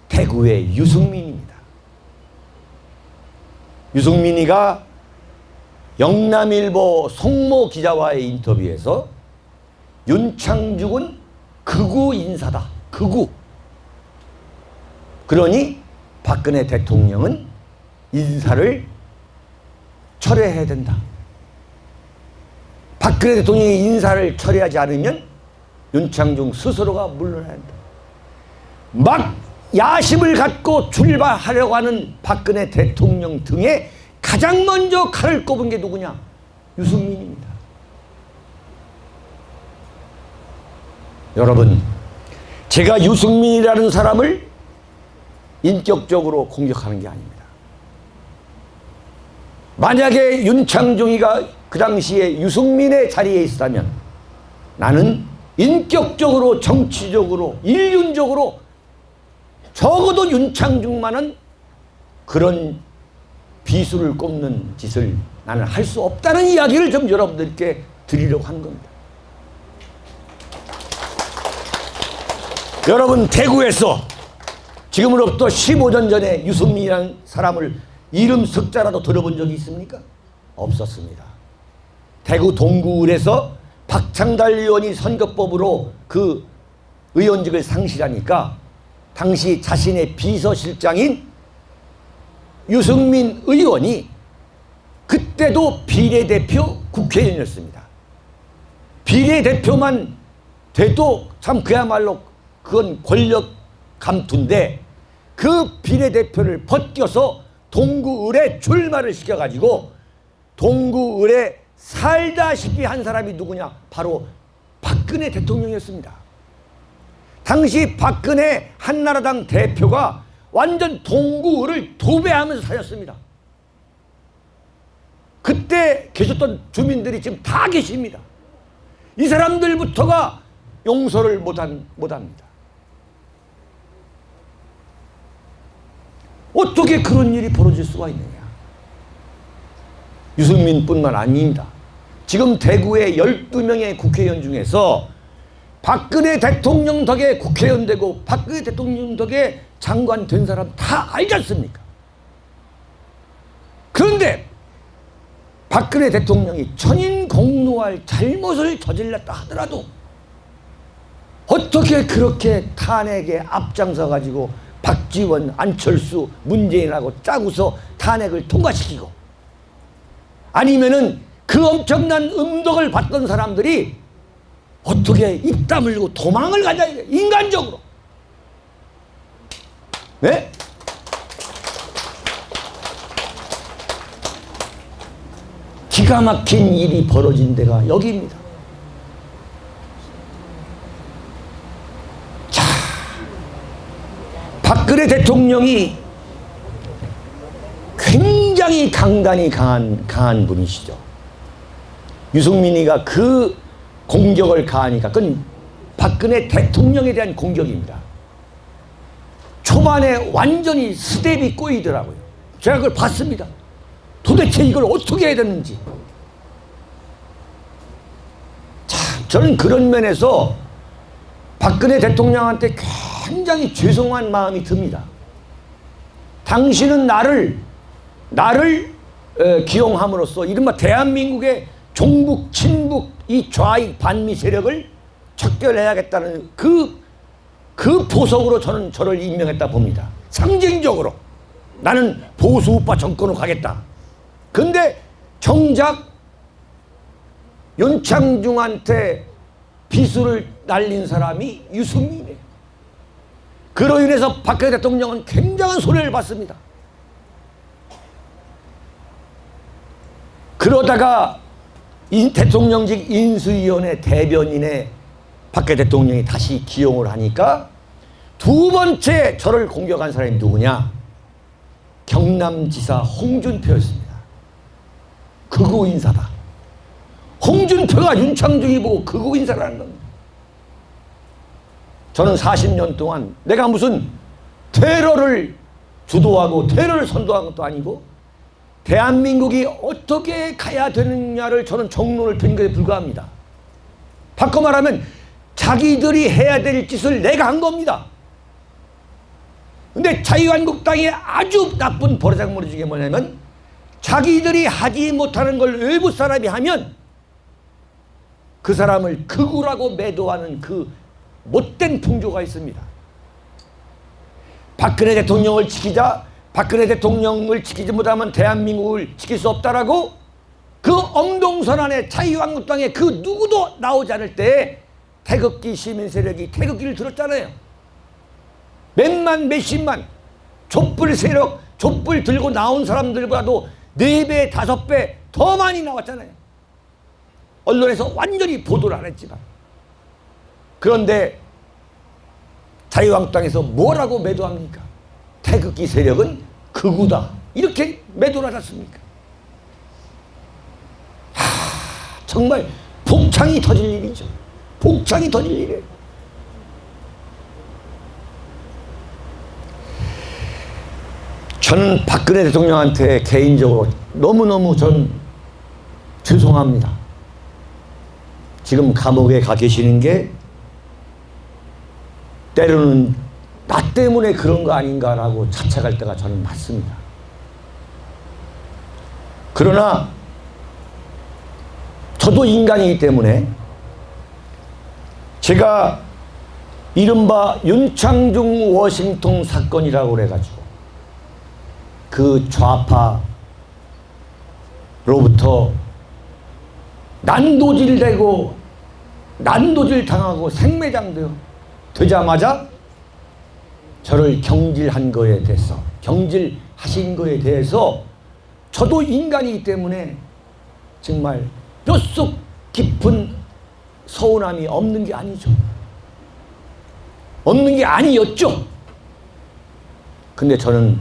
대구의 유승민입니다. 유승민이가 영남일보 송모 기자와의 인터뷰에서 윤창중은 극우 인사다. 극우. 그러니 박근혜 대통령은 인사를 철회해야 된다. 박근혜 대통령이 인사를 철회하지 않으면 윤창중 스스로가 물러나야 한다. 막 야심을 갖고 출마하려고 하는 박근혜 대통령 등에 가장 먼저 칼을 꼽은 게 누구냐? 유승민입니다. 여러분, 제가 유승민이라는 사람을 인격적으로 공격하는 게 아닙니다. 만약에 윤창중이가 그 당시에 유승민의 자리에 있었다면 나는 인격적으로, 정치적으로, 인륜적으로 적어도 윤창중만은 그런 비수를 꼽는 짓을 나는 할 수 없다는 이야기를 좀 여러분들께 드리려고 하는 겁니다. 여러분, 대구에서 지금으로부터 15년 전에 유승민이라는 사람을 이름 석자라도 들어본 적이 있습니까? 없었습니다. 대구 동구을에서 박창달 의원이 선거법으로 그 의원직을 상실하니까 당시 자신의 비서실장인 유승민 의원이 그때도 비례대표 국회의원이었습니다. 비례대표만 돼도 참 그야말로 그건 권력 감투인데 그 비례대표를 벗겨서 동구을에 출마를 시켜가지고 동구을에 살다시피 한 사람이 누구냐? 바로 박근혜 대통령이었습니다. 당시 박근혜 한나라당 대표가 완전 동구을을 도배하면서 살았습니다. 그때 계셨던 주민들이 지금 다 계십니다. 이 사람들부터가 용서를 못합니다. 어떻게 그런 일이 벌어질 수가 있느냐? 유승민뿐만 아닙니다. 지금 대구의 12명의 국회의원 중에서 박근혜 대통령 덕에 국회의원 되고 박근혜 대통령 덕에 장관 된 사람 다 알지 않습니까? 그런데 박근혜 대통령이 천인공노할 잘못을 저질렀다 하더라도 어떻게 그렇게 탄핵에 앞장서 가지고 박지원, 안철수, 문재인하고 짜고서 탄핵을 통과시키고 아니면은 그 엄청난 음덕을 받던 사람들이 어떻게 입 다물고 도망을 가냐 인간적으로. 네? 기가 막힌 일이 벌어진 데가 여기입니다. 자, 박근혜 대통령이 굉장히 강단이 강한 분이시죠. 유승민이가 그 공격을 가하니까 그건 박근혜 대통령에 대한 공격입니다. 초반에 완전히 스텝이 꼬이더라고요. 제가 그걸 봤습니다. 도대체 이걸 어떻게 해야 되는지. 참, 저는 그런 면에서 박근혜 대통령한테 굉장히 죄송한 마음이 듭니다. 당신은 나를 기용함으로써 이른바 대한민국의 종북, 친북, 이 좌익 반미 세력을 척결해야겠다는 그 보석으로 저는 저를 임명했다 봅니다. 상징적으로 나는 보수 우파 정권으로 가겠다. 근데 정작 윤창중한테 비수를 날린 사람이 유승민이에요. 그로 인해서 박근혜 대통령은 굉장한 손해를 봤습니다. 그러다가 대통령직 인수위원회 대변인에 박근혜 대통령이 다시 기용을 하니까 두 번째 저를 공격한 사람이 누구냐? 경남지사 홍준표였습니다. 극우 인사다. 홍준표가 윤창중이 보고 극우 인사라는 겁니다. 저는 40년 동안 내가 무슨 테러를 주도하고 테러를 선도한 것도 아니고 대한민국이 어떻게 가야 되느냐를 저는 정론을 편 것에 불과합니다. 바꿔 말하면 자기들이 해야 될 짓을 내가 한 겁니다. 근데 자유한국당의 아주 나쁜 버르장머리 중에 뭐냐면 자기들이 하지 못하는 걸 외부 사람이 하면 그 사람을 극우라고 매도하는 그 못된 풍조가 있습니다. 박근혜 대통령을 지키자, 박근혜 대통령을 지키지 못하면 대한민국을 지킬 수 없다라고 그 엄동선안에 자유한국당에 그 누구도 나오지 않을 때에 태극기 시민 세력이 태극기를 들었잖아요. 몇만 몇십만 촛불 세력, 촛불 들고 나온 사람들보다도 4배, 5배 더 많이 나왔잖아요. 언론에서 완전히 보도를 안 했지만. 그런데 자유한국당에서 뭐라고 매도합니까? 태극기 세력은 극우다. 이렇게 매도를 하지 않습니까? 정말 복창이 터질 일이죠. 복창이 터질 일이에요. 저는 박근혜 대통령한테 개인적으로 너무너무 전 죄송합니다. 지금 감옥에 가 계시는 게 때로는 나 때문에 그런 거 아닌가라고 자책할 때가 저는 많습니다. 그러나 저도 인간이기 때문에 제가 이른바 윤창중 워싱턴 사건이라고 그래가지고 그 좌파로부터 난도질되고 난도질 당하고 생매장되어 되자마자 저를 경질한 거에 대해서, 경질하신 거에 대해서 저도 인간이기 때문에 정말 뼛속 깊은 서운함이 없는 게 아니죠. 없는 게 아니었죠. 근데 저는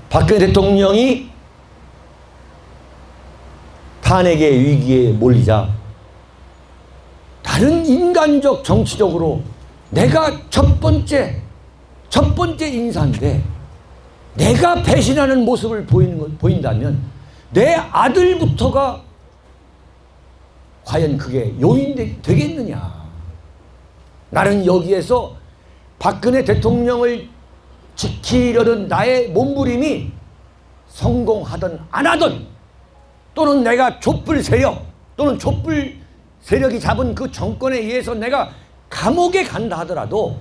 박근혜 대통령이 탄핵의 위기에 몰리자 다른 인간적 정치적으로 내가 첫 번째 인사인데 내가 배신하는 모습을 보인다면 내 아들부터가 과연 그게 요인이 되겠느냐. 나는 여기에서 박근혜 대통령을 지키려는 나의 몸부림이 성공하든 안 하든, 또는 내가 촛불 세력 또는 촛불 세력이 잡은 그 정권에 의해서 내가 감옥에 간다 하더라도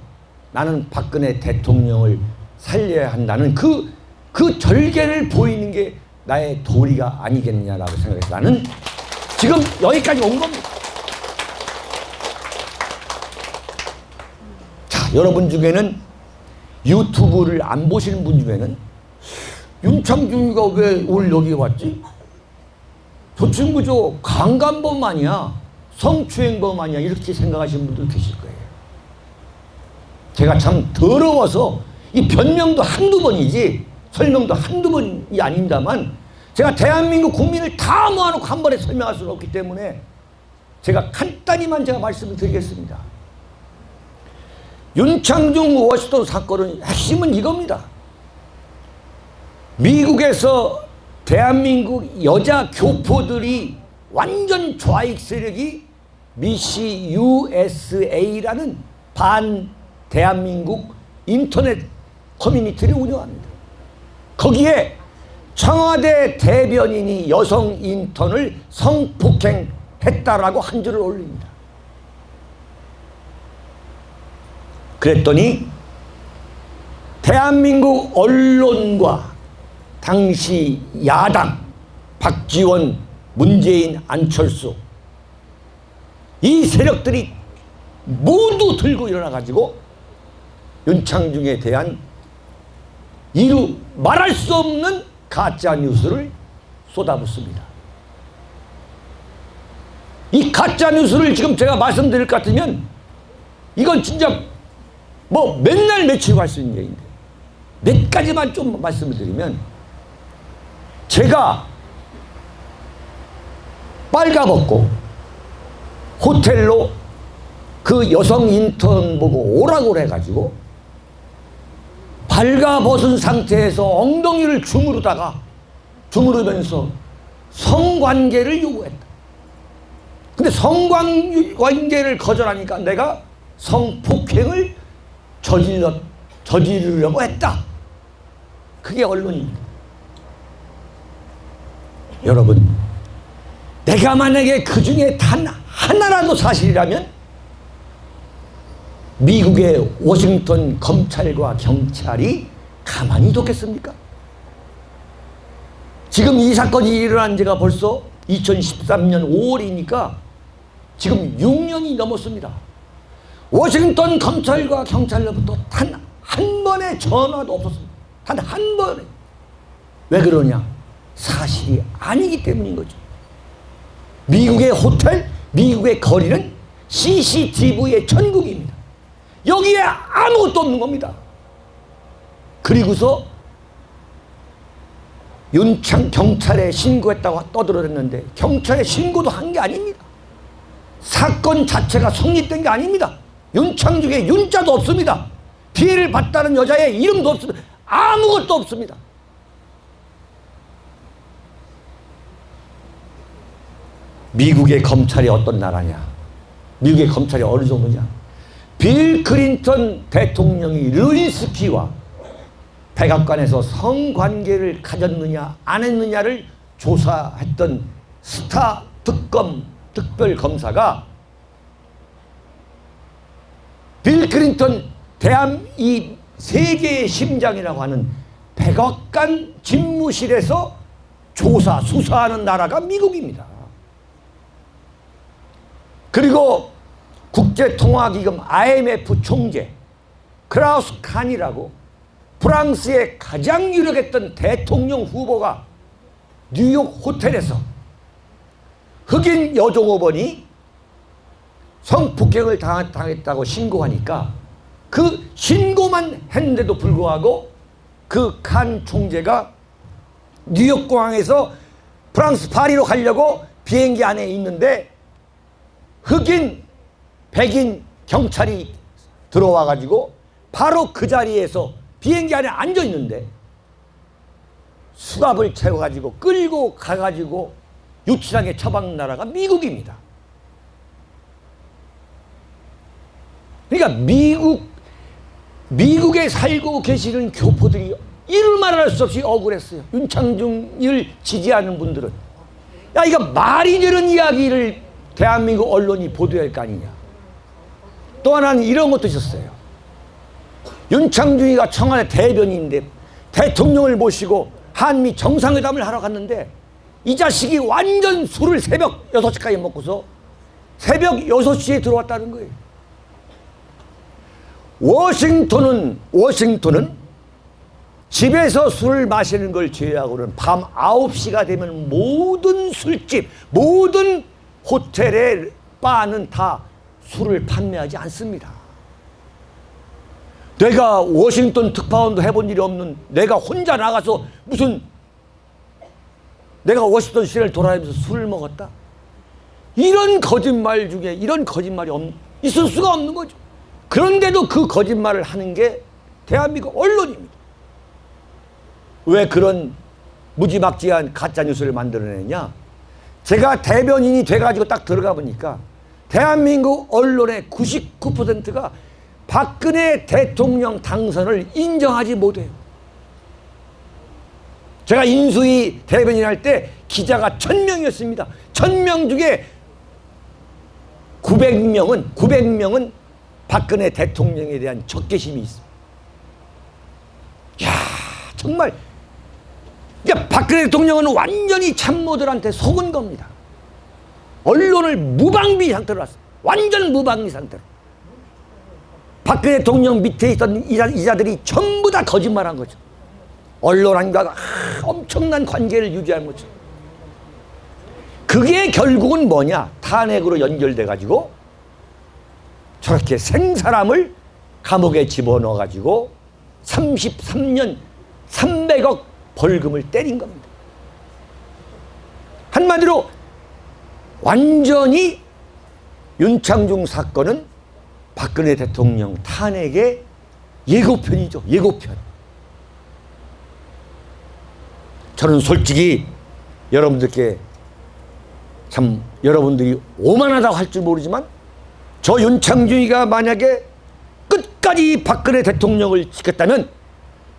나는 박근혜 대통령을 살려야 한다는 그 절개를 보이는 게 나의 도리가 아니겠냐라고 생각해서 나는 지금 여기까지 온 겁니다. 자, 여러분 중에는 유튜브를 안 보시는 분 중에는 윤창중이가 왜 오늘 여기 왔지? 저 친구 저 강간범 아니야, 성추행범 아니야, 이렇게 생각하시는 분들 계실 거예요. 제가 참 더러워서 이 변명도 한두 번이지 설명도 한두 번이 아닙니다만 제가 대한민국 국민을 다 모아놓고 한 번에 설명할 수는 없기 때문에 제가 간단히만 제가 말씀을 드리겠습니다. 윤창중 워싱턴 사건의 핵심은 이겁니다. 미국에서 대한민국 여자 교포들이 완전 좌익 세력이 미시 USA라는 반 대한민국 인터넷 커뮤니티를 운영합니다. 거기에 청와대 대변인이 여성 인턴을 성폭행했다라고 한 줄을 올립니다. 그랬더니 대한민국 언론과 당시 야당 박지원, 문재인, 안철수 이 세력들이 모두 들고 일어나가지고 윤창중에 대한 이루 말할 수 없는 가짜 뉴스를 쏟아붓습니다. 이 가짜 뉴스를 지금 제가 말씀드릴 것 같으면 이건 진짜 뭐 맨날 며칠 할 수 있는 얘기인데 몇 가지만 좀 말씀을 드리면, 제가 빨가벗고 호텔로 그 여성 인턴 보고 오라고 해가지고 발가벗은 상태에서 엉덩이를 주무르면서 성관계를 요구했다. 근데 성관계를 거절하니까 내가 성폭행을 저지르려고 했다. 그게 언론입니다. 여러분, 내가 만약에 그 중에 단 하나라도 사실이라면 미국의 워싱턴 검찰과 경찰이 가만히 뒀겠습니까? 지금 이 사건이 일어난 지가 벌써 2013년 5월이니까 지금 6년이 넘었습니다. 워싱턴 검찰과 경찰로부터 단 한 번의 전화도 없었습니다. 단 한 번에. 왜 그러냐? 사실이 아니기 때문인 거죠. 미국의 호텔, 미국의 거리는 CCTV의 천국입니다. 여기에 아무것도 없는 겁니다. 그리고서 경찰에 신고했다고 떠들어댔는데 경찰에 신고도 한 게 아닙니다. 사건 자체가 성립된 게 아닙니다. 윤창중의 윤자도 없습니다. 피해를 봤다는 여자의 이름도 없습니다. 아무것도 없습니다. 미국의 검찰이 어떤 나라냐? 미국의 검찰이 어느 정도냐? 빌 클린턴 대통령이 르윈스키와 백악관에서 성관계를 가졌느냐 안 했느냐를 조사했던 스타 특검 특별검사가 빌 클린턴 이 세계의 심장이라고 하는 백악관 집무실에서 수사하는 나라가 미국입니다. 그리고 국제통화기금 IMF 총재 크라우스 칸이라고 프랑스의 가장 유력했던 대통령 후보가 뉴욕 호텔에서 흑인 여종업원이 성폭행을 당했다고 신고하니까 그 신고만 했는데도 불구하고 그 칸 총재가 뉴욕 공항에서 프랑스 파리로 가려고 비행기 안에 있는데 흑인, 백인 경찰이 들어와 가지고 바로 그 자리에서 비행기 안에 앉아 있는데 수갑을 채워 가지고 끌고 가 가지고 유치장에 처박는 나라가 미국입니다. 그러니까 미국에 살고 계시는 교포들이 이를 말할 수 없이 억울했어요. 윤창중을 지지하는 분들은 야, 이거 말이 되는 이야기를 대한민국 언론이 보도할 거 아니냐. 또 하나는 이런 것도 있었어요. 윤창중이가 청와대 대변인인데 대통령을 모시고 한미 정상회담을 하러 갔는데 이 자식이 완전 술을 새벽 6시까지 먹고서 새벽 6시에 들어왔다는 거예요. 워싱턴은 집에서 술을 마시는 걸 제외하고는 밤 9시가 되면 모든 술집, 모든 호텔의 바는 다 술을 판매하지 않습니다. 내가 워싱턴 특파원도 해본 일이 없는 내가 혼자 나가서 내가 워싱턴 시내를 돌아다니면서 술을 먹었다? 이런 거짓말 중에 이런 거짓말이 있을 수가 없는 거죠. 그런데도 그 거짓말을 하는 게 대한민국 언론입니다. 왜 그런 무지막지한 가짜뉴스를 만들어내냐? 제가 대변인이 돼가지고 딱 들어가 보니까 대한민국 언론의 99%가 박근혜 대통령 당선을 인정하지 못해요. 제가 인수위 대변인 할 때 기자가 1000명이었습니다. 1000명 중에 900명은 박근혜 대통령에 대한 적개심이 있습니다. 이야, 정말. 그러니까 박근혜 대통령은 완전히 참모들한테 속은 겁니다. 언론을 무방비 상태로 놨어요. 완전 무방비 상태로. 박근혜 대통령 밑에 있던 이자들이 전부 다 거짓말한 거죠. 언론과 엄청난 관계를 유지한 거죠. 그게 결국은 뭐냐? 탄핵으로 연결돼 가지고 저렇게 생사람을 감옥에 집어넣어 가지고 33년 300억 벌금을 때린 겁니다. 한마디로 완전히 윤창중 사건은 박근혜 대통령 탄핵의 예고편이죠. 예고편. 저는 솔직히 여러분들께 참 여러분들이 오만하다고 할 줄 모르지만 저 윤창중이가 만약에 끝까지 박근혜 대통령을 지켰다면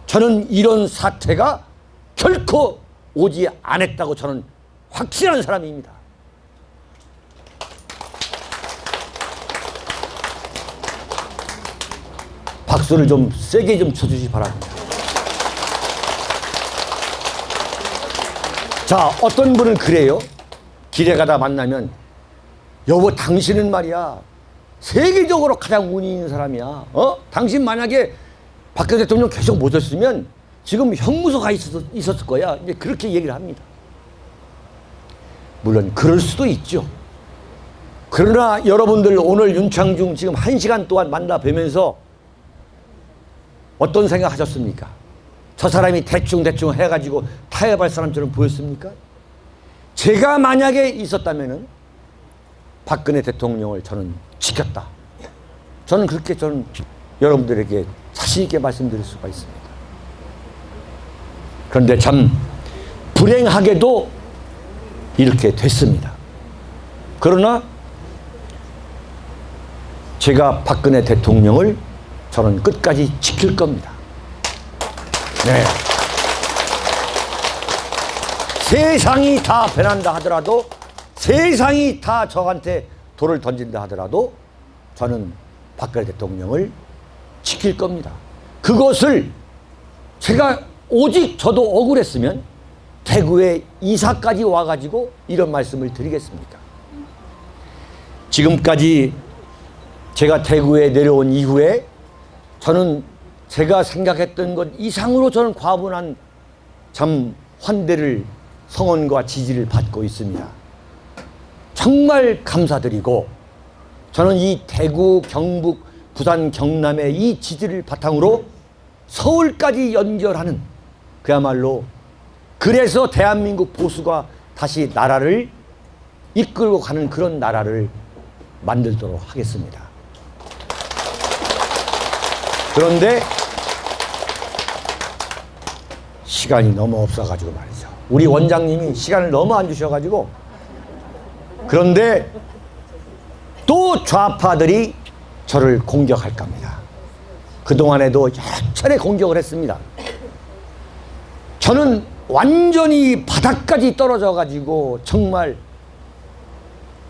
저는 이런 사태가 결코 오지 않았다고 저는 확신하는 사람입니다. 박수를 좀 세게 좀 쳐주시기 바랍니다. 자, 어떤 분은 그래요. 길에 가다 만나면 여보 당신은 말이야 세계적으로 가장 운이 있는 사람이야. 당신 만약에 박근혜 대통령 계속 모셨으면 지금 형무소 가 있었을 거야. 이제 그렇게 얘기를 합니다. 물론 그럴 수도 있죠. 그러나 여러분들 오늘 윤창중 지금 1시간 동안 만나 뵈면서 어떤 생각 하셨습니까? 저 사람이 대충 해가지고 타협할 사람처럼 보였습니까? 제가 만약에 있었다면은 박근혜 대통령을 저는 지켰다. 저는 그렇게 여러분들에게 자신 있게 말씀드릴 수가 있습니다. 그런데 참 불행하게도 이렇게 됐습니다. 그러나 제가 박근혜 대통령을 저는 끝까지 지킬 겁니다. 네. 세상이 다 변한다 하더라도 세상이 다 저한테 돌을 던진다 하더라도 저는 박근혜 대통령을 지킬 겁니다. 그것을 제가 오직 저도 억울했으면 대구에 이사까지 와가지고 이런 말씀을 드리겠습니까? 지금까지 제가 대구에 내려온 이후에 저는 제가 생각했던 것 이상으로 저는 과분한 참 환대를 성원과 지지를 받고 있습니다. 정말 감사드리고 저는 이 대구, 경북, 부산, 경남의 이 지지를 바탕으로 서울까지 연결하는 그야말로 그래서 대한민국 보수가 다시 나라를 이끌고 가는 그런 나라를 만들도록 하겠습니다. 그런데 시간이 너무 없어가지고 말이죠. 우리 원장님이 시간을 너무 안 주셔가지고 그런데 또 좌파들이 저를 공격할 겁니다. 그동안에도 여러 차례 공격을 했습니다. 저는 완전히 바닥까지 떨어져가지고 정말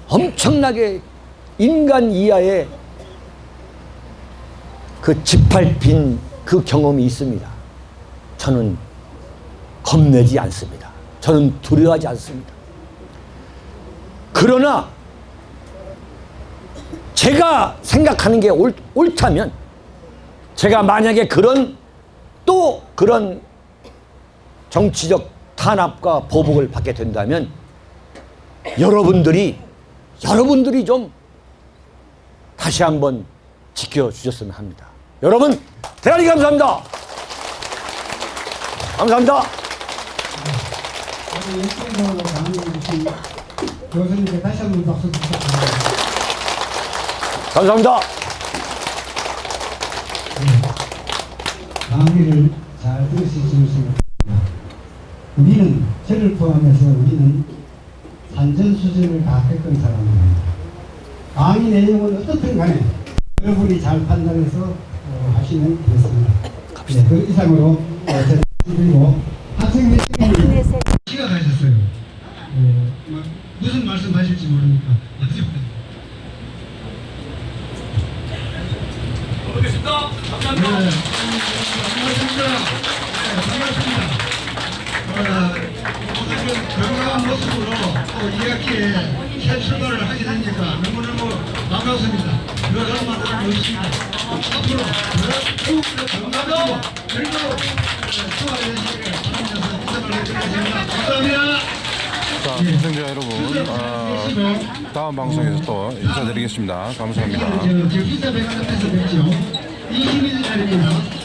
엄청나게 인간 이하의 그 짓밟힌 그 경험이 있습니다. 저는 겁내지 않습니다. 저는 두려워하지 않습니다. 그러나 제가 생각하는 게 옳다면 제가 만약에 그런 정치적 탄압과 보복을 받게 된다면 여러분들이 좀 다시 한번 지켜주셨으면 합니다. 여러분 대단히 감사합니다. 감사합니다. 오늘 역대적으로 강의해주신 교수님께 다시 한번 박수 부탁드립니다. 감사합니다. 강의를 잘 들으셨으면 생각합니다. 우리는 저를 포함해서 우리는 산전수전을 다 겪은 사람입니다. 강의 내용은 어떻든 간에 여러분이 잘 판단해서 하시면 되겠습니다. 네, 그 이상으로 제가 드리고 학생회 시가 가셨어요. 무슨 말씀하실지 모르니까 모르겠습니다. 감사합니다. 반갑습니다. 오늘 건강한 모습으로 또 2학기에 새 출발을 하게 되니까 너무너무 반갑습니다. 그런 만큼 멋있습니다. 앞으로 더욱 건강하고 그리고 수고하시기를 바라면서 인사를 드리겠습니다. 감사합니다. 자, 시청자 여러분, 다음 방송에서 또 인사드리겠습니다. 감사합니다. 저 기자 백화점에서 뵙죠. 22일 날입니다.